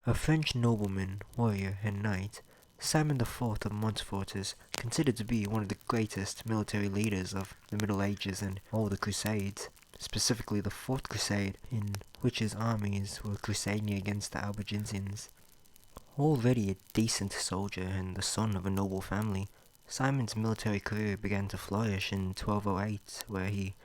A French nobleman, warrior, and knight, Simon IV of Montfort is considered to be one of the greatest military leaders of the Middle Ages and all the Crusades, specifically the Fourth Crusade, in which his armies were crusading against the Albigensians. Already a decent soldier and the son of a noble family, Simon's military career began to flourish in 1208, where he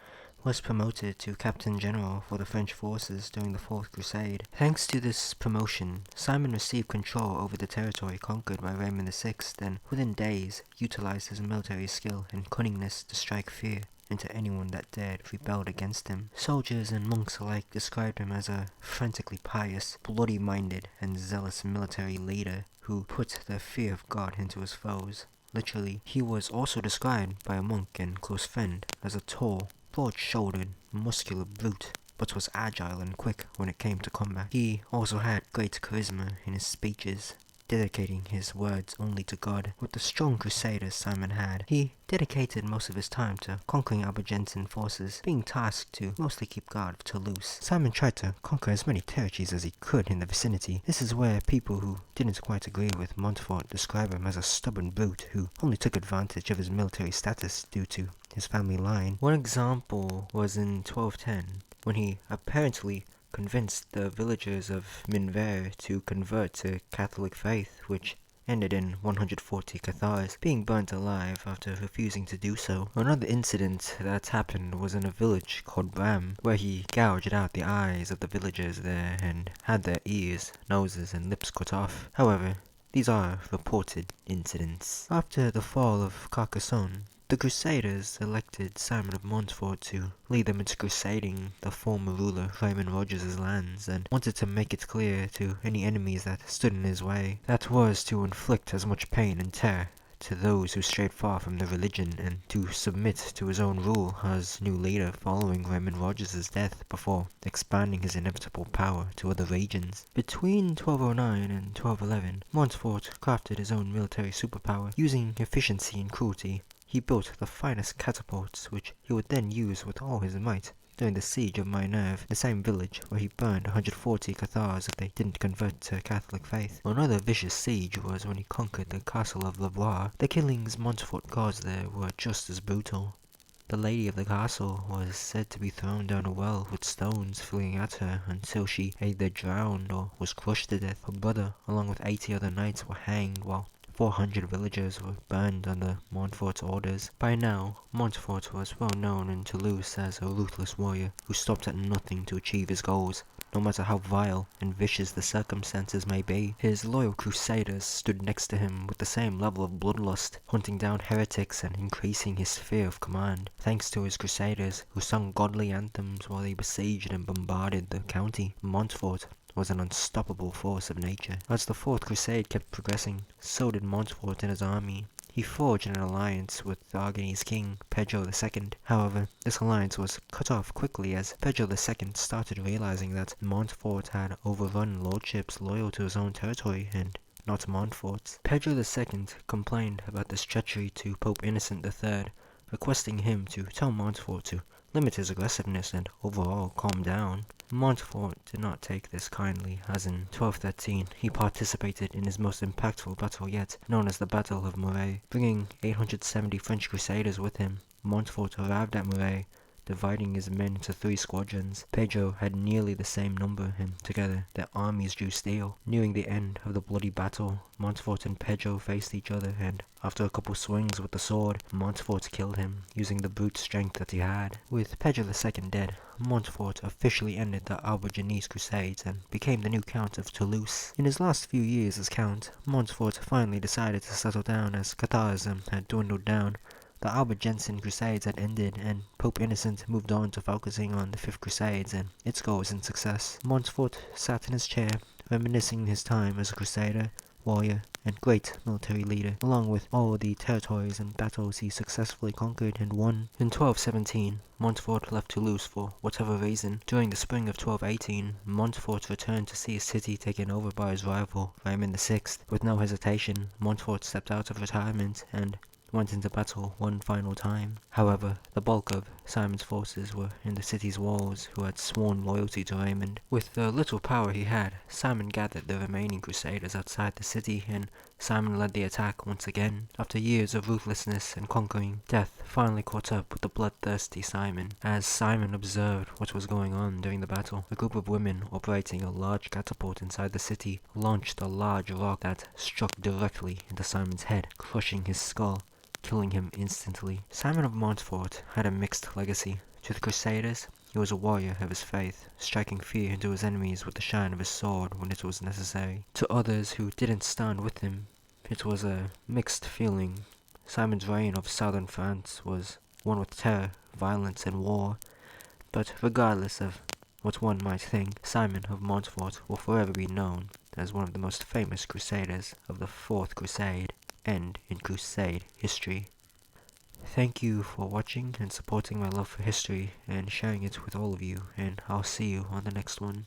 was promoted to Captain General for the French forces during the Fourth Crusade. Thanks to this promotion, Simon received control over the territory conquered by Raymond VI and within days utilized his military skill and cunningness to strike fear into anyone that dared rebel against him. Soldiers and monks alike described him as a frantically pious, bloody-minded, and zealous military leader who put the fear of God into his foes. Literally, he was also described by a monk and close friend as a tall, broad-shouldered, muscular brute, but was agile and quick when it came to combat. He also had great charisma in his speeches, dedicating his words only to God. With the strong crusaders Simon had, he dedicated most of his time to conquering Albigensian forces, being tasked to mostly keep guard of Toulouse. Simon tried to conquer as many territories as he could in the vicinity. This is where people who didn't quite agree with Montfort describe him as a stubborn brute who only took advantage of his military status due to his family line. One example was in 1210, when he apparently convinced the villagers of Montfort to convert to Catholic faith, which ended in 140 Cathars being burnt alive after refusing to do so. Another incident that happened was in a village called Bram, where he gouged out the eyes of the villagers there and had their ears, noses, and lips cut off. However, these are reported incidents. After the fall of Carcassonne, the Crusaders elected Simon of Montfort to lead them into crusading the former ruler Raymond Rogers's lands, and wanted to make it clear to any enemies that stood in his way that was to inflict as much pain and terror to those who strayed far from the religion and to submit to his own rule as new leader following Raymond Rogers's death before expanding his inevitable power to other regions. Between 1209 and 1211, Montfort crafted his own military superpower using efficiency and cruelty. He built the finest catapults, which he would then use with all his might during the siege of Minerve, the same village where he burned 140 Cathars if they didn't convert to Catholic faith. Another vicious siege was when he conquered the castle of Louvois. The killings Montfort caused there were just as brutal. The lady of the castle was said to be thrown down a well with stones flying at her until she either drowned or was crushed to death. Her brother, along with 80 other knights, were hanged, while 400 villagers were burned under Montfort's orders. By now, Montfort was well known in Toulouse as a ruthless warrior who stopped at nothing to achieve his goals, no matter how vile and vicious the circumstances may be. His loyal crusaders stood next to him with the same level of bloodlust, hunting down heretics and increasing his fear of command. Thanks to his crusaders, who sung godly anthems while they besieged and bombarded the county, Montfort was an unstoppable force of nature. As the Fourth Crusade kept progressing, so did Montfort and his army. He forged an alliance with the Aragonese king, Pedro II. However, this alliance was cut off quickly as Pedro II started realizing that Montfort had overrun lordships loyal to his own territory and not Montfort's. Pedro II complained about this treachery to Pope Innocent III, requesting him to tell Montfort to limit his aggressiveness and overall calm down. Montfort did not take this kindly, as in 1213 he participated in his most impactful battle yet, known as the Battle of Moray, bringing 870 French crusaders with him. Montfort arrived at Moray, dividing his men into 3 squadrons. Pedro had nearly the same number, and together their armies drew steel. Nearing the end of the bloody battle, Montfort and Pedro faced each other, and after a couple swings with the sword, Montfort killed him, using the brute strength that he had. With Pedro II dead, Montfort officially ended the Albigenese Crusades and became the new Count of Toulouse. In his last few years as Count, Montfort finally decided to settle down as Catharism had dwindled down. The Albigensian Crusades had ended, and Pope Innocent moved on to focusing on the Fifth Crusades and its goals and success. Montfort sat in his chair, reminiscing his time as a crusader, warrior, and great military leader, along with all the territories and battles he successfully conquered and won. In 1217, Montfort left Toulouse for whatever reason. During the spring of 1218, Montfort returned to see his city taken over by his rival, Raymond VI. With no hesitation, Montfort stepped out of retirement and went into battle one final time. However, the bulk of Simon's forces were in the city's walls, who had sworn loyalty to Raymond. With the little power he had, Simon gathered the remaining Crusaders outside the city, and Simon led the attack once again. After years of ruthlessness and conquering, death finally caught up with the bloodthirsty Simon. As Simon observed what was going on during the battle, a group of women operating a large catapult inside the city launched a large rock that struck directly into Simon's head, crushing his skull, killing him instantly. Simon of Montfort had a mixed legacy. To the Crusaders, he was a warrior of his faith, striking fear into his enemies with the shine of his sword when it was necessary. To others who didn't stand with him, it was a mixed feeling. Simon's reign of southern France was one with terror, violence, and war, but regardless of what one might think, Simon of Montfort will forever be known as one of the most famous crusaders of the Fourth Crusade and in Crusade history. Thank you for watching and supporting my love for history and sharing it with all of you, and I'll see you on the next one.